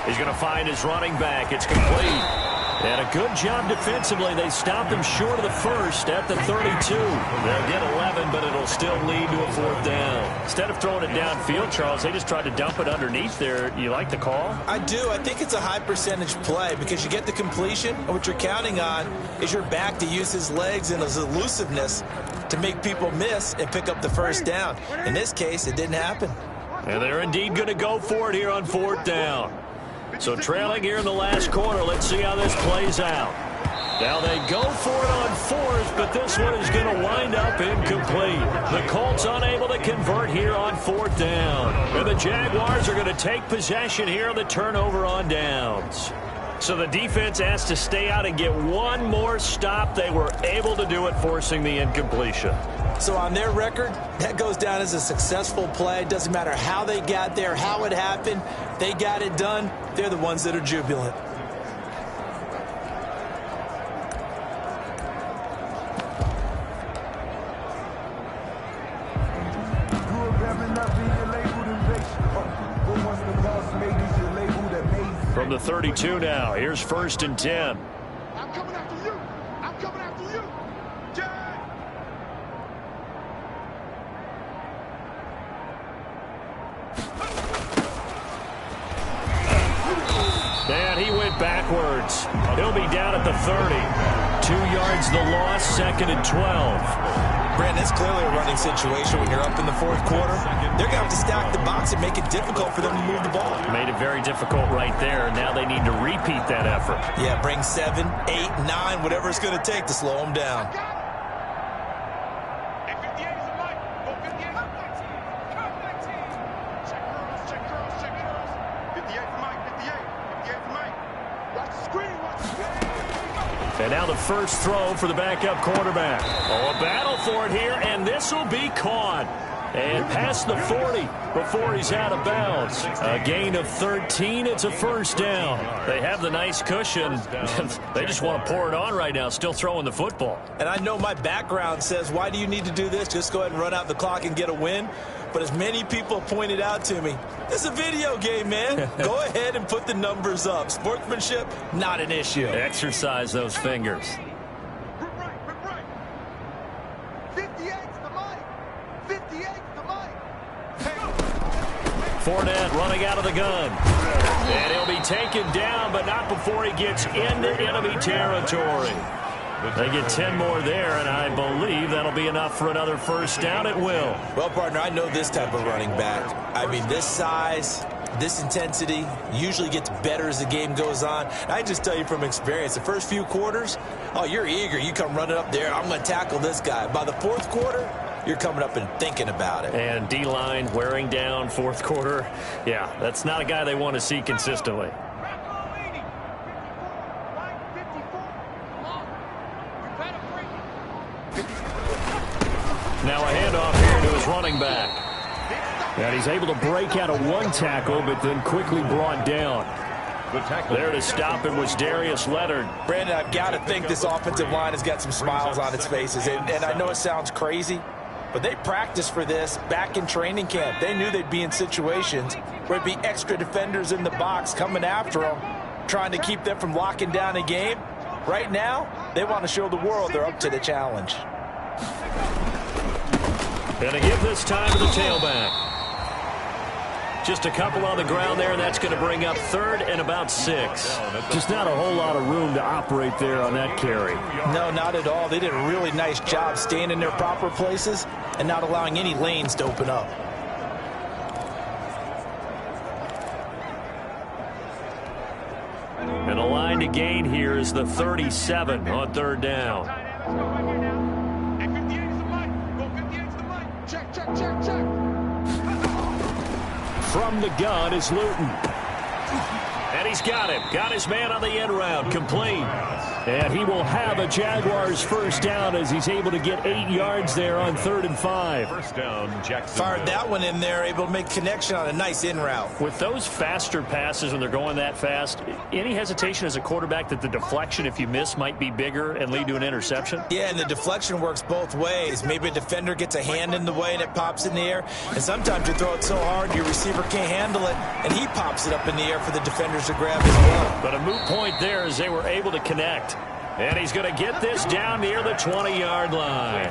He's going to find his running back. It's complete. And a good job defensively. They stopped him short of the first at the 32. They'll get 11, but it'll still lead to a 4th down. Instead of throwing it downfield, Charles, they just tried to dump it underneath there. You like the call? I do. I think it's a high percentage play because you get the completion, and what you're counting on is your back to use his legs and his elusiveness to make people miss and pick up the first down. In this case, it didn't happen. And they're indeed going to go for it here on 4th down. So trailing here in the last quarter. Let's see how this plays out. Now they go for it on 4th, but this one is going to wind up incomplete. The Colts unable to convert here on 4th down. And the Jaguars are going to take possession here on the turnover on downs. So the defense asked to stay out and get one more stop. They were able to do it, forcing the incompletion. So on their record, that goes down as a successful play. It doesn't matter how they got there, how it happened. They got it done. They're the ones that are jubilant. From the 32 now, here's 1st and 10. I'm coming after you. I'm coming after you. And he went backwards. He'll be down at the 30. 2 yards the loss, 2nd and 12. Brandon, it's clearly a running situation when you're up in the 4th quarter. They're going to have to stack the box and make it difficult for them to move the ball. Made it very difficult right there. Now they need to repeat that effort. Yeah, bring 7, 8, 9, whatever it's going to take to slow them down. And now the first throw for the backup quarterback. Oh, a battle for it here, and this will be caught. And past the 40 before he's out of bounds. A gain of 13. It's a first down. They have the nice cushion. They just want to pour it on right now, still throwing the football. And I know my background says, why do you need to do this? Just go ahead and run out the clock and get a win. But as many people pointed out to me, this is a video game, man. Go ahead and put the numbers up. Sportsmanship, not an issue. Exercise those fingers. Rip right. 58's the mic. 58's the mic. Fournette running out of the gun. And he'll be taken down, but not before he gets into enemy territory. They get 10 more there, and I believe that'll be enough for another first down. It will. Well, partner, I know this type of running back. I mean, this size, This intensity usually gets better as the game goes on. I just tell you from experience, the first few quarters, oh, you're eager. You come running up there, I'm going to tackle this guy. By the fourth quarter, you're coming up and thinking about it. And D-line wearing down fourth quarter. Yeah, that's not a guy they want to see consistently. Now a handoff here to his running back. And he's able to break out of one tackle, but then quickly brought down. There to stop him was Darius Leonard. Brandon, I've got to think this offensive line has got some smiles on its faces. And I know it sounds crazy, but they practiced for this back in training camp. They knew they'd be in situations where it'd be extra defenders in the box coming after them, trying to keep them from locking down a game. Right now, they want to show the world they're up to the challenge. Gonna give this time to the tailback. Just a couple on the ground there, and that's going to bring up third and about 6. Just not a whole lot of room to operate there on that carry. No, not at all. They did a really nice job staying in their proper places and not allowing any lanes to open up. And a line to gain here is the 37 on third down. Check, check, check, check. From the gun is Luton. And he's got him. Got his man on the end round. Complete. And he will have a Jaguars first down as he's able to get 8 yards there on 3rd and 5. First down, Jackson. Fired that one in there, able to make connection on a nice in route. With those faster passes when they're going that fast, any hesitation as a quarterback that the deflection, if you miss, might be bigger and lead to an interception? Yeah, and the deflection works both ways. Maybe a defender gets a hand in the way and it pops in the air. And sometimes you throw it so hard your receiver can't handle it, and he pops it up in the air for the defenders to grab as well. But a moot point there as they were able to connect. And he's going to get this down near the 20-yard line.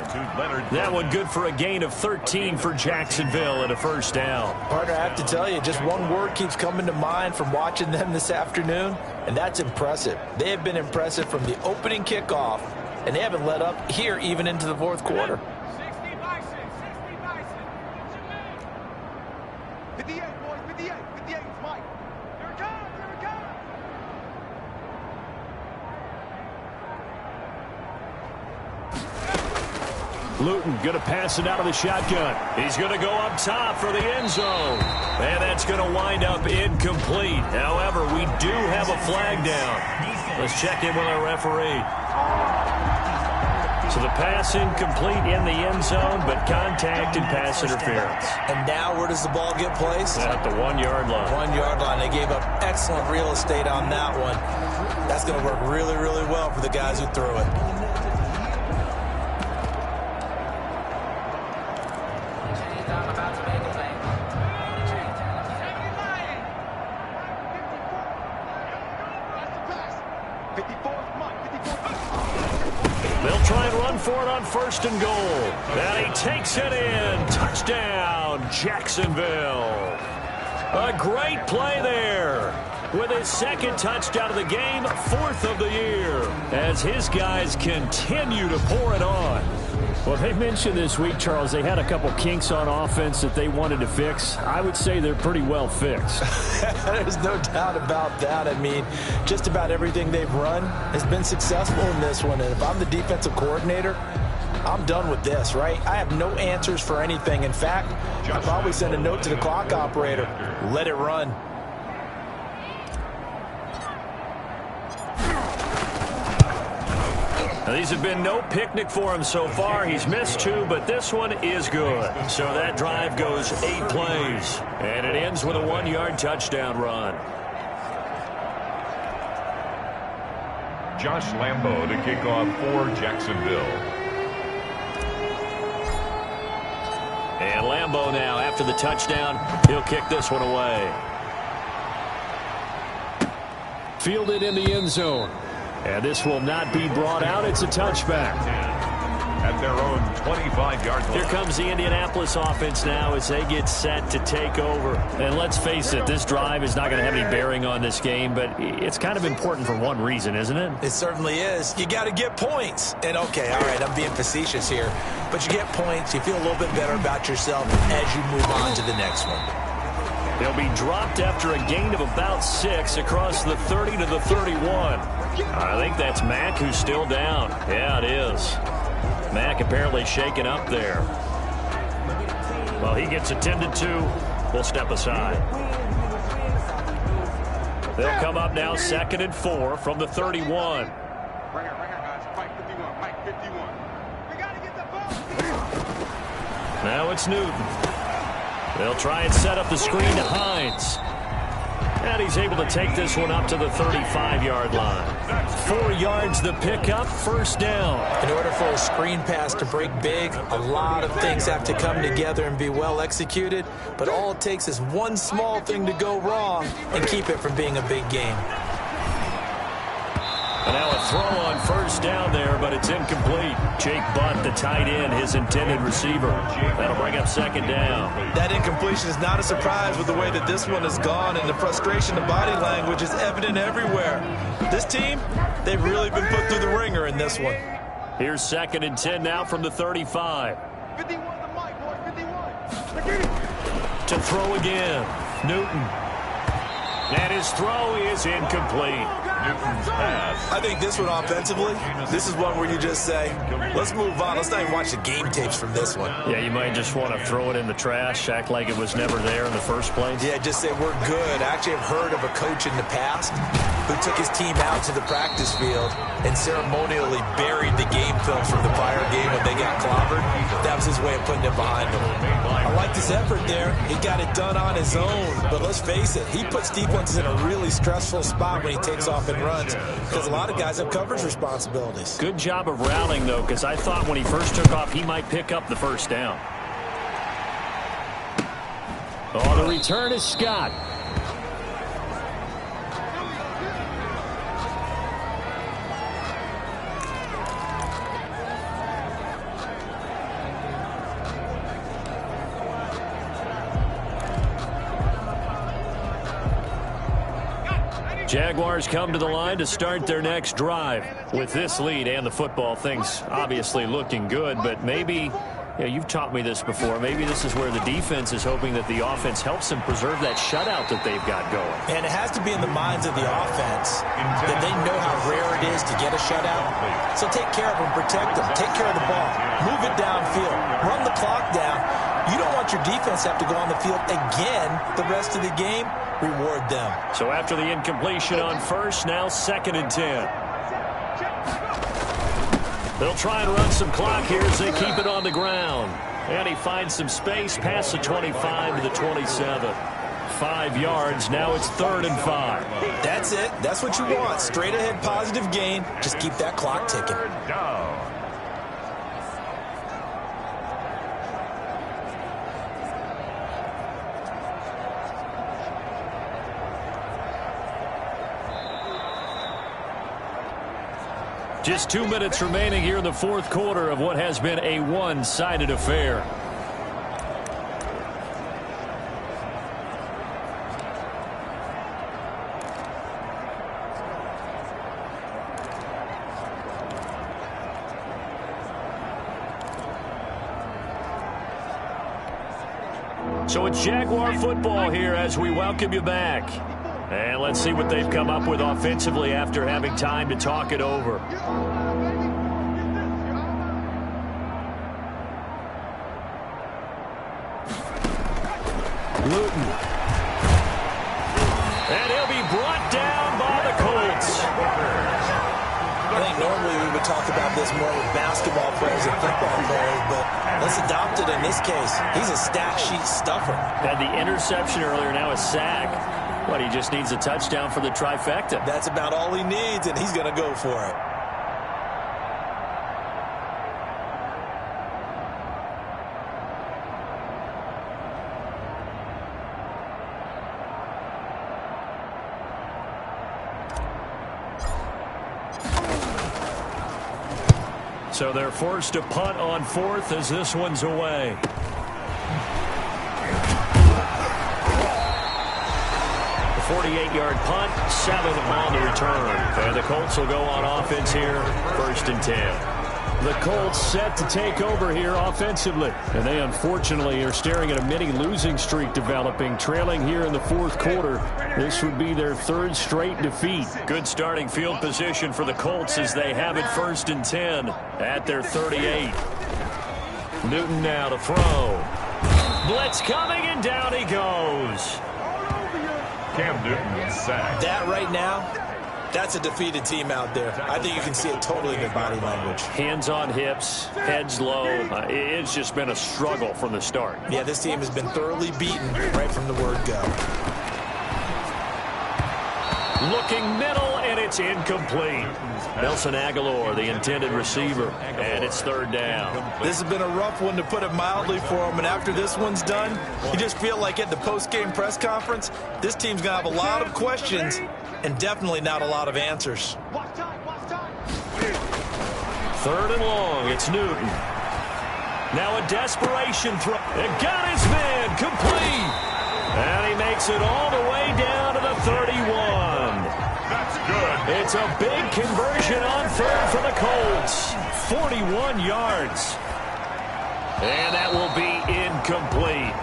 That one good for a gain of 13 for Jacksonville and a first down. Partner, I have to tell you, just one word keeps coming to mind from watching them this afternoon, and that's impressive. They have been impressive from the opening kickoff, and they haven't let up here even into the fourth quarter. 60 by 6, 60 by 6. 58, boys, 58, 58, Mike. Here it comes, here it comes. Luton going to pass it out of the shotgun. He's going to go up top for the end zone. And that's going to wind up incomplete. However, we do have a flag down. Let's check in with our referee. So the pass incomplete in the end zone, but contact and pass interference. And now where does the ball get placed? At the 1-yard line. 1-yard line. They gave up excellent real estate on that one. That's going to work really, really well for the guys who threw it. They'll try and run for it on 1st and goal. And he takes it in. Touchdown, Jacksonville. A great play there. With his 2nd touchdown of the game, 4th of the year. As his guys continue to pour it on. Well, they mentioned this week, Charles, they had a couple kinks on offense that they wanted to fix. I would say they're pretty well fixed. There's no doubt about that. I mean, just about everything they've run has been successful in this one. And if I'm the defensive coordinator, I'm done with this, right? I have no answers for anything. In fact, I've always sent a note to the clock operator. Let it run. Now, these have been no picnic for him so far. He's missed 2, but this one is good. So that drive goes 8 plays. And it ends with a 1-yard touchdown run. Josh Lambo to kick off for Jacksonville. And Lambo now, after the touchdown, he'll kick this one away. Fielded in the end zone. And this will not be brought out. It's a touchback. At their own 25-yard line. Here comes the Indianapolis offense now as they get set to take over. And let's face it, this drive is not going to have any bearing on this game, but it's kind of important for one reason, isn't it? It certainly is. You got to get points. And, okay, all right, I'm being facetious here. But you get points, you feel a little bit better about yourself as you move on to the next one. He'll be dropped after a gain of about 6 across the 30 to the 31. I think that's Mack who's still down. Yeah, it is. Mack apparently shaken up there. Well, he gets attended to. We'll step aside. They'll come up now 2nd and 4 from the 31. Right here, guys. Mike 51. Mike 51. We got to get the ball. Now it's Newton. They'll try and set up the screen to Hines. And he's able to take this one up to the 35-yard line. 4 yards the pickup, first down. In order for a screen pass to break big, a lot of things have to come together and be well executed. But all it takes is one small thing to go wrong and keep it from being a big game. And now a throw on first down there, but it's incomplete. Jake Butt, the tight end, his intended receiver. That'll bring up 2nd down. That incompletion is not a surprise with the way that this one has gone, and the frustration of body language is evident everywhere. This team, they've really been put through the ringer in this one. Here's 2nd and 10 now from the 35. 51 to Mike, boy. 51. To throw again. Newton. And his throw is incomplete. Newton's pass. I think this one offensively, this is one where you just say, let's move on. Let's not even watch the game tapes from this one. Yeah, you might just want to throw it in the trash, act like it was never there in the first place. Yeah, just say we're good. I actually have heard of a coach in the past who took his team out to the practice field and ceremonially buried the game films from the prior game when they got clobbered. That was his way of putting it behind him. I like this effort there. He got it done on his own. But let's face it, he puts defenses in a really stressful spot when he takes off and runs because a lot of guys have coverage responsibilities. Good job of routing, though, because I thought when he first took off, he might pick up the first down. Oh, the return is Scott. Jaguars come to the line to start their next drive. With this lead and the football, things obviously looking good, but maybe, you've taught me this before, maybe this is where the defense is hoping that the offense helps them preserve that shutout that they've got going. And it has to be in the minds of the offense that they know how rare it is to get a shutout. So take care of them, protect them, take care of the ball, move it downfield, run the clock down. You don't want your defense to have to go on the field again the rest of the game. Reward them. So after the incompletion on first, now 2nd and 10. They'll try and run some clock here as they keep it on the ground. And he finds some space past the 25 to the 27. 5 yards. Now it's 3rd and 5. That's it. That's what you want. Straight ahead positive gain. Just keep that clock ticking. Just 2 minutes remaining here in the 4th quarter of what has been a one-sided affair. So it's Jaguar football here as we welcome you back. And let's see what they've come up with offensively after having time to talk it over. Luton. And he'll be brought down by the Colts. I think normally we would talk about this more with basketball players and football players, but let's adopt it in this case. He's a stat sheet stuffer. Had the interception earlier, now a sack. But he just needs a touchdown for the trifecta. That's about all he needs, and he's going to go for it. So they're forced to punt on 4th as this one's away. The 48-yard punt, 7 on the return. And the Colts will go on offense here, 1st and 10. The Colts set to take over here offensively. And they unfortunately are staring at a mini losing streak developing, trailing here in the fourth quarter. This would be their third straight defeat. Good starting field position for the Colts as they have it 1st and 10 at their 38. Newton now to throw. Blitz coming, and down he goes. Cam Newton sacked. That right now, that's a defeated team out there. I think you can see it totally in their body language. Hands on hips, heads low. It's just been a struggle from the start. Yeah, this team has been thoroughly beaten right from the word go. Looking middle, and it's incomplete. Nelson Aguilar, the intended receiver, and it's 3rd down. This has been a rough one, to put it mildly, for him, and after this one's done, you just feel like at the post-game press conference, this team's going to have a lot of questions and definitely not a lot of answers. 3rd and long, it's Newton. Now a desperation throw. It got his man, complete. And he makes it all the way down to the 31. That's good. It's a big conversion on 3rd for the Colts. 41 yards. And that will be incomplete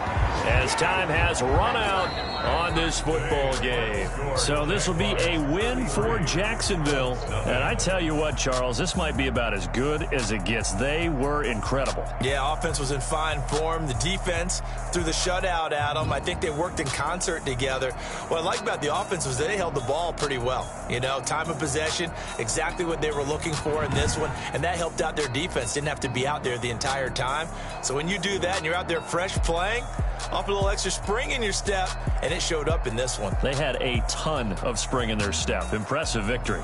as time has run out on this football game. So this will be a win for Jacksonville. And I tell you what, Charles, this might be about as good as it gets. They were incredible. Yeah, offense was in fine form. The defense threw the shutout at them. I think they worked in concert together. What I like about the offense was they held the ball pretty well. You know, time of possession, exactly what they were looking for in this one, and that helped out their defense. Didn't have to be out there the entire time. So when you do that and you're out there fresh playing, off a little extra spring in your step, and it showed up in this one. They had a ton of spring in their step. Impressive victory.